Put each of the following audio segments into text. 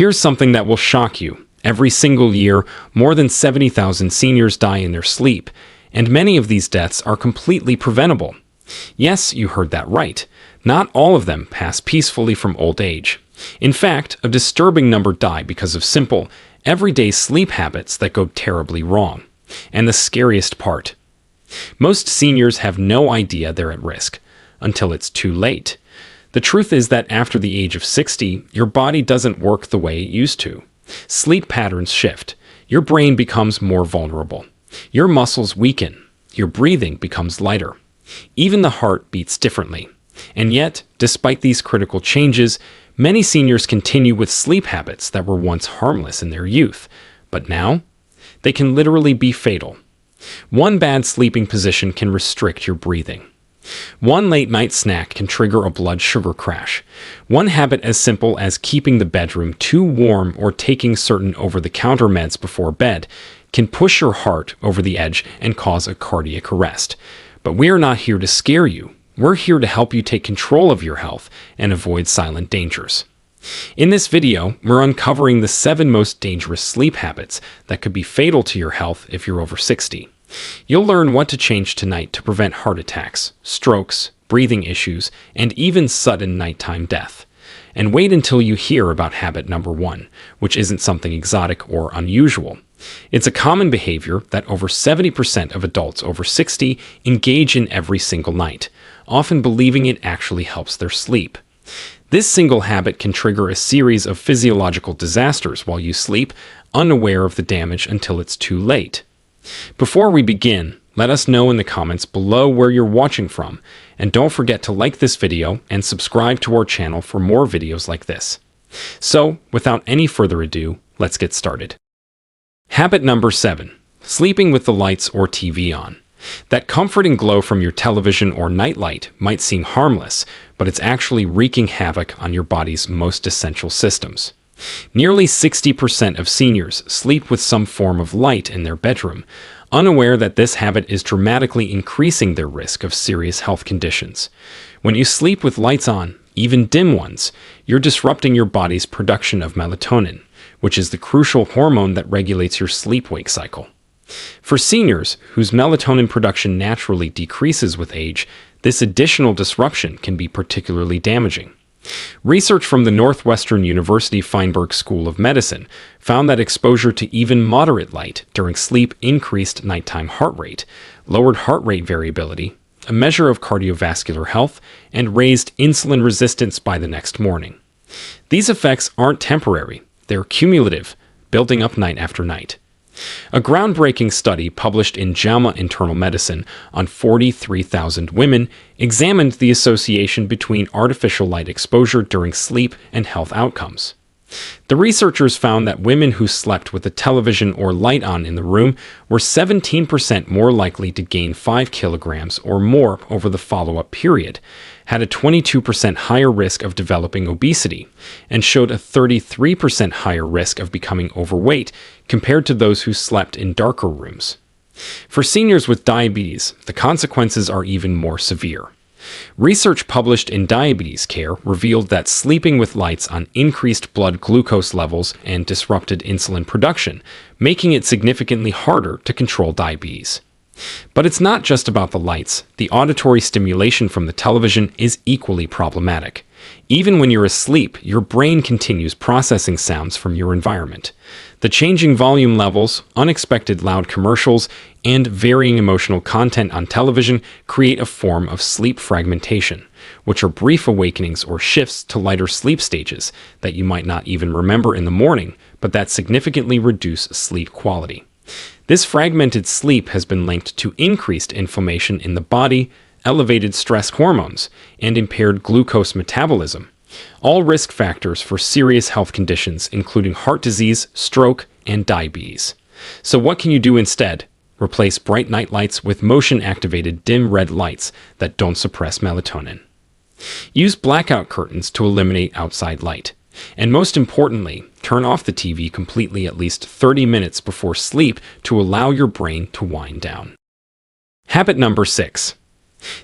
Here's something that will shock you. Every single year, more than 70,000 seniors die in their sleep, and many of these deaths are completely preventable. Yes, you heard that right. Not all of them pass peacefully from old age. In fact, a disturbing number die because of simple, everyday sleep habits that go terribly wrong. And the scariest part, most seniors have no idea they're at risk until it's too late. The truth is that after the age of 60, your body doesn't work the way it used to. Sleep patterns shift. Your brain becomes more vulnerable. Your muscles weaken. Your breathing becomes lighter. Even the heart beats differently. And yet, despite these critical changes, many seniors continue with sleep habits that were once harmless in their youth. But now, they can literally be fatal. One bad sleeping position can restrict your breathing. One late-night snack can trigger a blood sugar crash. One habit as simple as keeping the bedroom too warm or taking certain over-the-counter meds before bed can push your heart over the edge and cause a cardiac arrest. But we are not here to scare you. We're here to help you take control of your health and avoid silent dangers. In this video, we're uncovering the 7 most dangerous sleep habits that could be fatal to your health if you're over 60. You'll learn what to change tonight to prevent heart attacks, strokes, breathing issues, and even sudden nighttime death. And wait until you hear about habit number 1, which isn't something exotic or unusual. It's a common behavior that over 70% of adults over 60 engage in every single night, often believing it actually helps their sleep. This single habit can trigger a series of physiological disasters while you sleep, unaware of the damage until it's too late. Before we begin, let us know in the comments below where you're watching from, and don't forget to like this video and subscribe to our channel for more videos like this. So, without any further ado, let's get started. Habit number 7. Sleeping with the lights or TV on. That comforting glow from your television or nightlight might seem harmless, but it's actually wreaking havoc on your body's most essential systems. Nearly 60% of seniors sleep with some form of light in their bedroom, unaware that this habit is dramatically increasing their risk of serious health conditions. When you sleep with lights on, even dim ones, you're disrupting your body's production of melatonin, which is the crucial hormone that regulates your sleep-wake cycle. For seniors whose melatonin production naturally decreases with age, this additional disruption can be particularly damaging. Research from the Northwestern University Feinberg School of Medicine found that exposure to even moderate light during sleep increased nighttime heart rate, lowered heart rate variability, a measure of cardiovascular health, and raised insulin resistance by the next morning. These effects aren't temporary, they're cumulative, building up night after night. A groundbreaking study published in JAMA Internal Medicine on 43,000 women examined the association between artificial light exposure during sleep and health outcomes. The researchers found that women who slept with a television or light on in the room were 17% more likely to gain 5 kilograms or more over the follow-up period, had a 22% higher risk of developing obesity, and showed a 33% higher risk of becoming overweight compared to those who slept in darker rooms. For seniors with diabetes, the consequences are even more severe. Research published in Diabetes Care revealed that sleeping with lights on increased blood glucose levels and disrupted insulin production, making it significantly harder to control diabetes. But it's not just about the lights. The auditory stimulation from the television is equally problematic. Even when you're asleep, your brain continues processing sounds from your environment. The changing volume levels, unexpected loud commercials, and varying emotional content on television create a form of sleep fragmentation, which are brief awakenings or shifts to lighter sleep stages that you might not even remember in the morning, but that significantly reduce sleep quality. This fragmented sleep has been linked to increased inflammation in the body, elevated stress hormones, and impaired glucose metabolism, all risk factors for serious health conditions including heart disease, stroke, and diabetes. So what can you do instead? Replace bright night lights with motion-activated dim red lights that don't suppress melatonin. Use blackout curtains to eliminate outside light. And most importantly, turn off the TV completely at least 30 minutes before sleep to allow your brain to wind down. Habit number 6.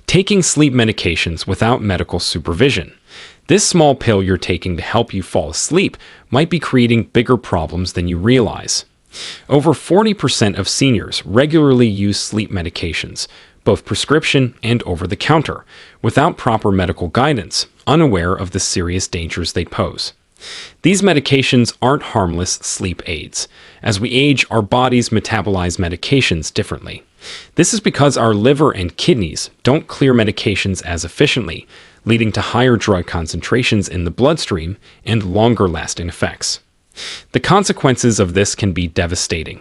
Taking sleep medications without medical supervision. This small pill you're taking to help you fall asleep might be creating bigger problems than you realize. Over 40% of seniors regularly use sleep medications, both prescription and over-the-counter, without proper medical guidance, unaware of the serious dangers they pose. These medications aren't harmless sleep aids. As we age, our bodies metabolize medications differently. This is because our liver and kidneys don't clear medications as efficiently, leading to higher drug concentrations in the bloodstream and longer-lasting effects. The consequences of this can be devastating.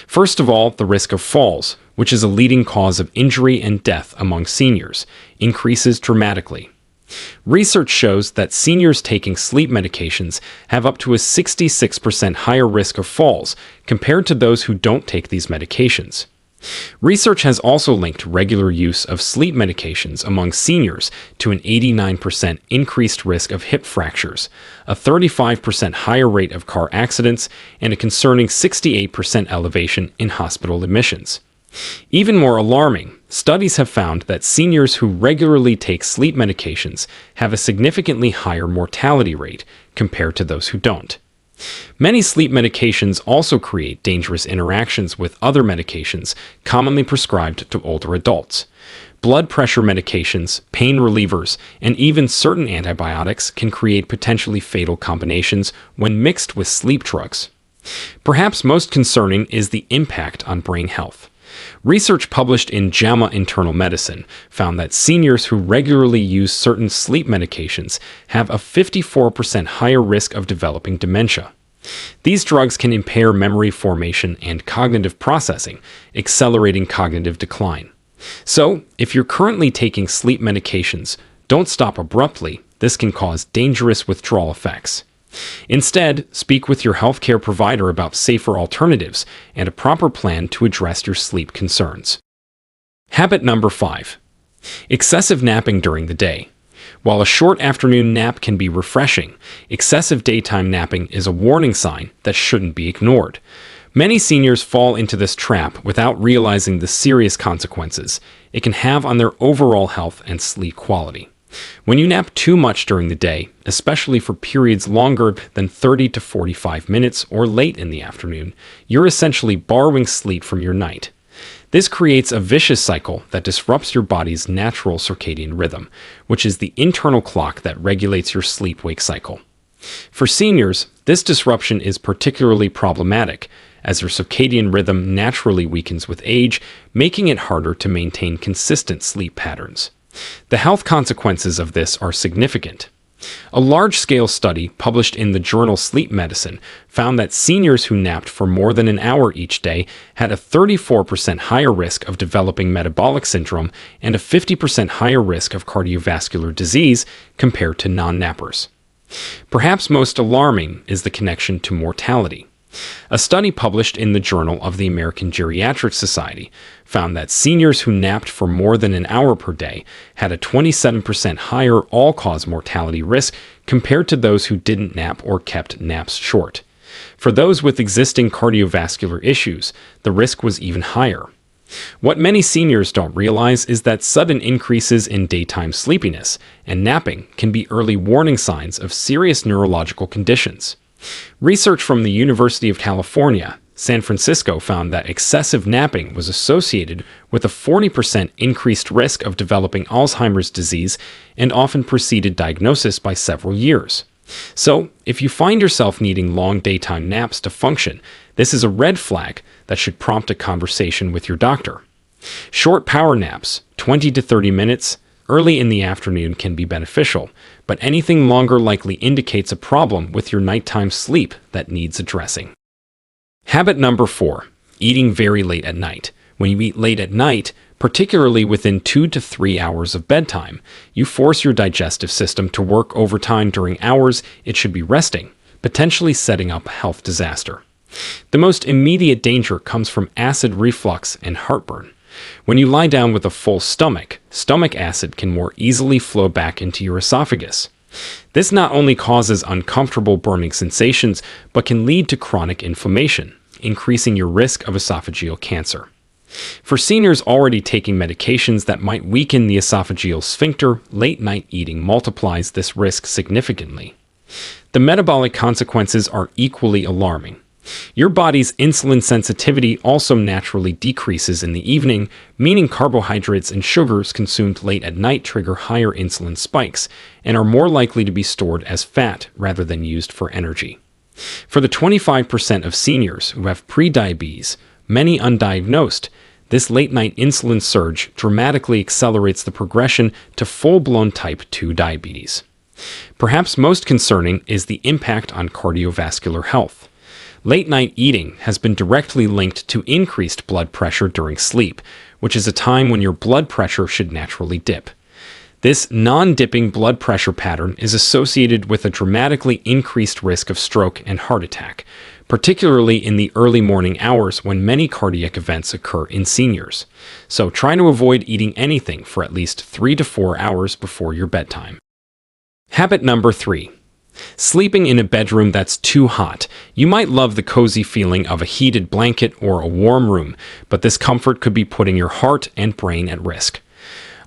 First of all, the risk of falls, which is a leading cause of injury and death among seniors, increases dramatically. Research shows that seniors taking sleep medications have up to a 66% higher risk of falls compared to those who don't take these medications. Research has also linked regular use of sleep medications among seniors to an 89% increased risk of hip fractures, a 35% higher rate of car accidents, and a concerning 68% elevation in hospital admissions. Even more alarming, studies have found that seniors who regularly take sleep medications have a significantly higher mortality rate compared to those who don't. Many sleep medications also create dangerous interactions with other medications commonly prescribed to older adults. Blood pressure medications, pain relievers, and even certain antibiotics can create potentially fatal combinations when mixed with sleep drugs. Perhaps most concerning is the impact on brain health. Research published in JAMA Internal Medicine found that seniors who regularly use certain sleep medications have a 54% higher risk of developing dementia. These drugs can impair memory formation and cognitive processing, accelerating cognitive decline. So, if you're currently taking sleep medications, don't stop abruptly. This can cause dangerous withdrawal effects. Instead, speak with your healthcare provider about safer alternatives and a proper plan to address your sleep concerns. Habit number 5. Excessive napping during the day. While a short afternoon nap can be refreshing, excessive daytime napping is a warning sign that shouldn't be ignored. Many seniors fall into this trap without realizing the serious consequences it can have on their overall health and sleep quality. When you nap too much during the day, especially for periods longer than 30 to 45 minutes or late in the afternoon, you're essentially borrowing sleep from your night. This creates a vicious cycle that disrupts your body's natural circadian rhythm, which is the internal clock that regulates your sleep-wake cycle. For seniors, this disruption is particularly problematic, as their circadian rhythm naturally weakens with age, making it harder to maintain consistent sleep patterns. The health consequences of this are significant. A large-scale study published in the journal Sleep Medicine found that seniors who napped for more than an hour each day had a 34% higher risk of developing metabolic syndrome and a 50% higher risk of cardiovascular disease compared to non-nappers. Perhaps most alarming is the connection to mortality. A study published in the Journal of the American Geriatric Society found that seniors who napped for more than an hour per day had a 27% higher all-cause mortality risk compared to those who didn't nap or kept naps short. For those with existing cardiovascular issues, the risk was even higher. What many seniors don't realize is that sudden increases in daytime sleepiness and napping can be early warning signs of serious neurological conditions. Research from the University of California, San Francisco found that excessive napping was associated with a 40% increased risk of developing Alzheimer's disease and often preceded diagnosis by several years. So, if you find yourself needing long daytime naps to function, this is a red flag that should prompt a conversation with your doctor. Short power naps, 20 to 30 minutes, early in the afternoon can be beneficial, but anything longer likely indicates a problem with your nighttime sleep that needs addressing. Habit number 4. Eating very late at night. When you eat late at night, particularly within 2 to 3 hours of bedtime, you force your digestive system to work overtime during hours it should be resting, potentially setting up a health disaster. The most immediate danger comes from acid reflux and heartburn. When you lie down with a full stomach, stomach acid can more easily flow back into your esophagus. This not only causes uncomfortable burning sensations, but can lead to chronic inflammation, increasing your risk of esophageal cancer. For seniors already taking medications that might weaken the esophageal sphincter, late-night eating multiplies this risk significantly. The metabolic consequences are equally alarming. Your body's insulin sensitivity also naturally decreases in the evening, meaning carbohydrates and sugars consumed late at night trigger higher insulin spikes and are more likely to be stored as fat rather than used for energy. For the 25% of seniors who have prediabetes, many undiagnosed, this late-night insulin surge dramatically accelerates the progression to full-blown type 2 diabetes. Perhaps most concerning is the impact on cardiovascular health. Late-night eating has been directly linked to increased blood pressure during sleep, which is a time when your blood pressure should naturally dip. This non-dipping blood pressure pattern is associated with a dramatically increased risk of stroke and heart attack, particularly in the early morning hours when many cardiac events occur in seniors. So try to avoid eating anything for at least 3 to 4 hours before your bedtime. Habit number 3. Sleeping in a bedroom that's too hot. You might love the cozy feeling of a heated blanket or a warm room, but this comfort could be putting your heart and brain at risk.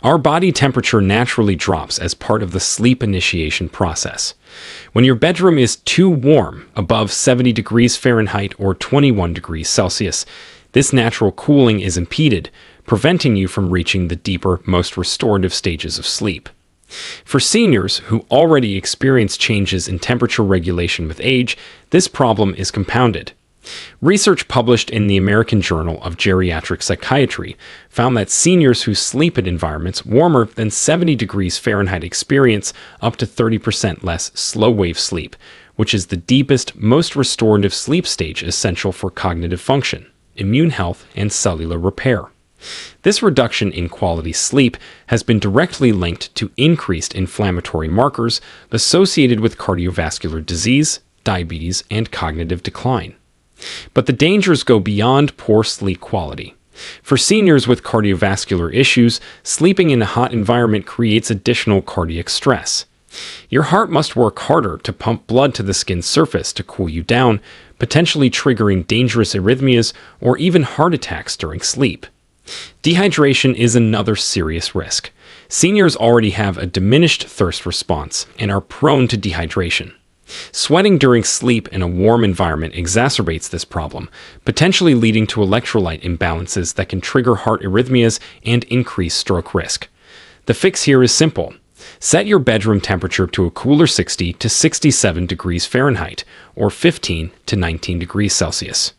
Our body temperature naturally drops as part of the sleep initiation process. When your bedroom is too warm, above 70 degrees Fahrenheit or 21 degrees Celsius, this natural cooling is impeded, preventing you from reaching the deeper, most restorative stages of sleep. For seniors who already experience changes in temperature regulation with age, this problem is compounded. Research published in the American Journal of Geriatric Psychiatry found that seniors who sleep in environments warmer than 70 degrees Fahrenheit experience up to 30% less slow-wave sleep, which is the deepest, most restorative sleep stage essential for cognitive function, immune health, and cellular repair. This reduction in quality sleep has been directly linked to increased inflammatory markers associated with cardiovascular disease, diabetes, and cognitive decline. But the dangers go beyond poor sleep quality. For seniors with cardiovascular issues, sleeping in a hot environment creates additional cardiac stress. Your heart must work harder to pump blood to the skin's surface to cool you down, potentially triggering dangerous arrhythmias or even heart attacks during sleep. Dehydration is another serious risk. Seniors already have a diminished thirst response and are prone to dehydration. Sweating during sleep in a warm environment exacerbates this problem, potentially leading to electrolyte imbalances that can trigger heart arrhythmias and increase stroke risk. The fix here is simple. Set your bedroom temperature to a cooler 60 to 67 degrees Fahrenheit or 15 to 19 degrees Celsius.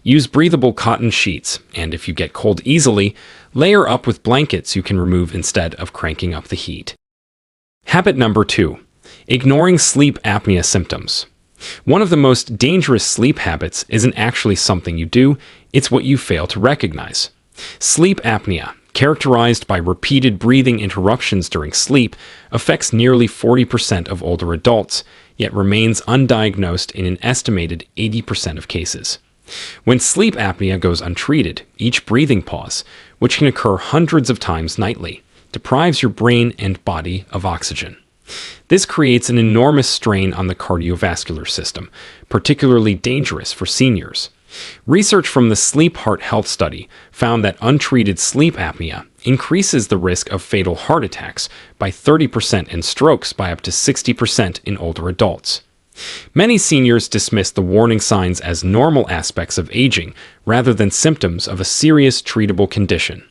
Use breathable cotton sheets, and if you get cold easily, layer up with blankets you can remove instead of cranking up the heat. Habit number 2. Ignoring sleep apnea symptoms. One of the most dangerous sleep habits isn't actually something you do, it's what you fail to recognize. Sleep apnea, characterized by repeated breathing interruptions during sleep, affects nearly 40% of older adults, yet remains undiagnosed in an estimated 80% of cases. When sleep apnea goes untreated, each breathing pause, which can occur hundreds of times nightly, deprives your brain and body of oxygen. This creates an enormous strain on the cardiovascular system, particularly dangerous for seniors. Research from the Sleep Heart Health Study found that untreated sleep apnea increases the risk of fatal heart attacks by 30% and strokes by up to 60% in older adults. Many seniors dismiss the warning signs as normal aspects of aging rather than symptoms of a serious treatable condition.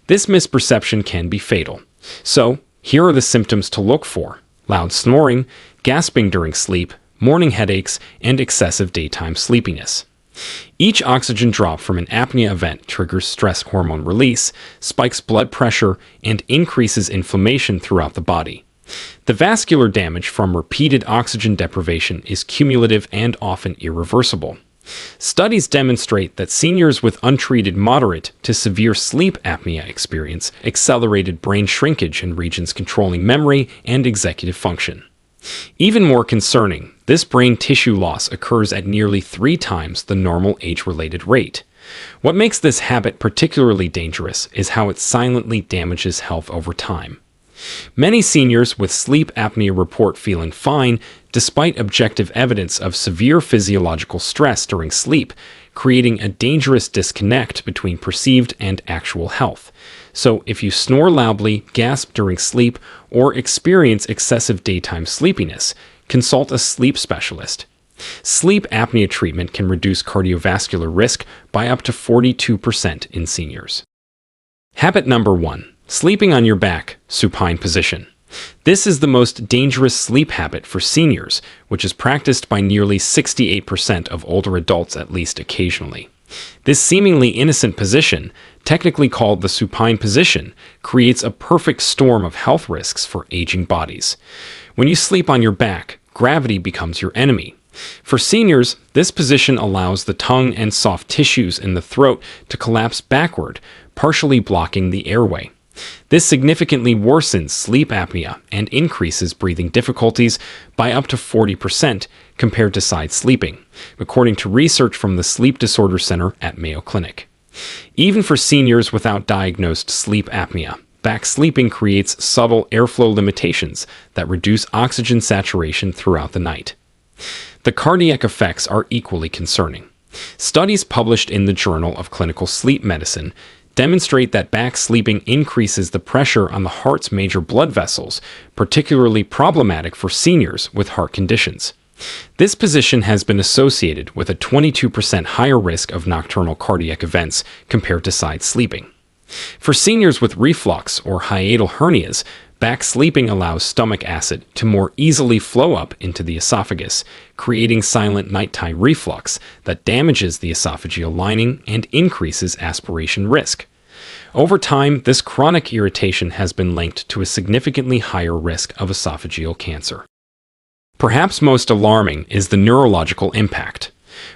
This misperception can be fatal. So, here are the symptoms to look for: loud snoring, gasping during sleep, morning headaches, and excessive daytime sleepiness. Each oxygen drop from an apnea event triggers stress hormone release, spikes blood pressure, and increases inflammation throughout the body. The vascular damage from repeated oxygen deprivation is cumulative and often irreversible. Studies demonstrate that seniors with untreated moderate to severe sleep apnea experience accelerated brain shrinkage in regions controlling memory and executive function. Even more concerning, this brain tissue loss occurs at nearly 3 times the normal age-related rate. What makes this habit particularly dangerous is how it silently damages health over time. Many seniors with sleep apnea report feeling fine despite objective evidence of severe physiological stress during sleep, creating a dangerous disconnect between perceived and actual health. So, if you snore loudly, gasp during sleep, or experience excessive daytime sleepiness, consult a sleep specialist. Sleep apnea treatment can reduce cardiovascular risk by up to 42% in seniors. Habit number 1. Sleeping on your back, supine position. This is the most dangerous sleep habit for seniors, which is practiced by nearly 68% of older adults at least occasionally. This seemingly innocent position, technically called the supine position, creates a perfect storm of health risks for aging bodies. When you sleep on your back, gravity becomes your enemy. For seniors, this position allows the tongue and soft tissues in the throat to collapse backward, partially blocking the airway. This significantly worsens sleep apnea and increases breathing difficulties by up to 40% compared to side sleeping, according to research from the Sleep Disorder Center at Mayo Clinic. Even for seniors without diagnosed sleep apnea, back sleeping creates subtle airflow limitations that reduce oxygen saturation throughout the night. The cardiac effects are equally concerning. Studies published in the Journal of Clinical Sleep Medicine demonstrate that back sleeping increases the pressure on the heart's major blood vessels, particularly problematic for seniors with heart conditions. This position has been associated with a 22% higher risk of nocturnal cardiac events compared to side sleeping. For seniors with reflux or hiatal hernias, back sleeping allows stomach acid to more easily flow up into the esophagus, creating silent nighttime reflux that damages the esophageal lining and increases aspiration risk. Over time, this chronic irritation has been linked to a significantly higher risk of esophageal cancer. Perhaps most alarming is the neurological impact.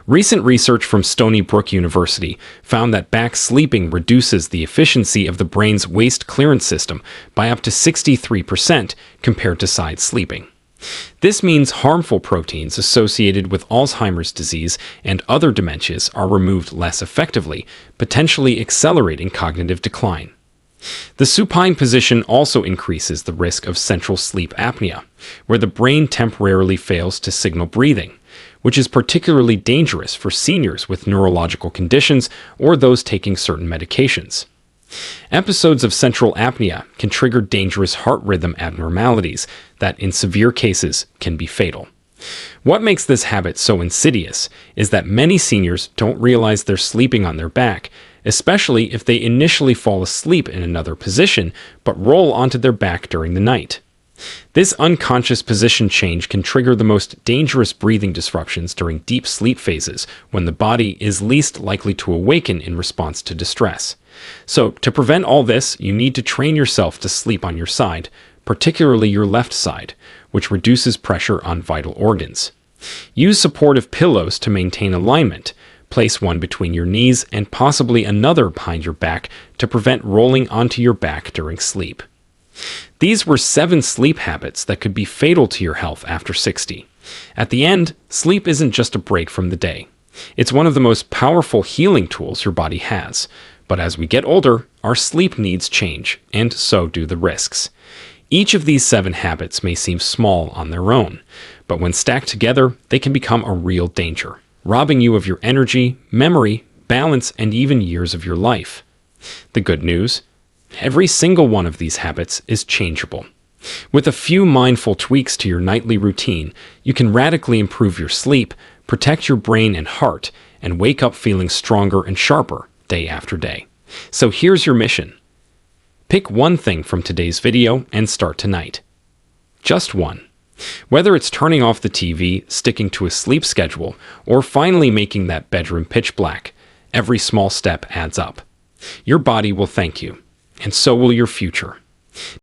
Recent research from Stony Brook University found that back sleeping reduces the efficiency of the brain's waste clearance system by up to 63% compared to side sleeping. This means harmful proteins associated with Alzheimer's disease and other dementias are removed less effectively, potentially accelerating cognitive decline. The supine position also increases the risk of central sleep apnea, where the brain temporarily fails to signal breathing, which is particularly dangerous for seniors with neurological conditions or those taking certain medications. Episodes of central apnea can trigger dangerous heart rhythm abnormalities that, in severe cases, can be fatal. What makes this habit so insidious is that many seniors don't realize they're sleeping on their back, especially if they initially fall asleep in another position but roll onto their back during the night. This unconscious position change can trigger the most dangerous breathing disruptions during deep sleep phases when the body is least likely to awaken in response to distress. So, to prevent all this, you need to train yourself to sleep on your side, particularly your left side, which reduces pressure on vital organs. Use supportive pillows to maintain alignment. Place one between your knees and possibly another behind your back to prevent rolling onto your back during sleep. These were 7 sleep habits that could be fatal to your health after 60. At the end, sleep isn't just a break from the day. It's one of the most powerful healing tools your body has. But as we get older, our sleep needs change, and so do the risks. Each of these 7 habits may seem small on their own, but when stacked together, they can become a real danger, robbing you of your energy, memory, balance, and even years of your life. The good news: every single one of these habits is changeable. With a few mindful tweaks to your nightly routine, you can radically improve your sleep, protect your brain and heart, and wake up feeling stronger and sharper day after day. So here's your mission. Pick one thing from today's video and start tonight. Just one. Whether it's turning off the TV, sticking to a sleep schedule, or finally making that bedroom pitch black, every small step adds up. Your body will thank you, and so will your future.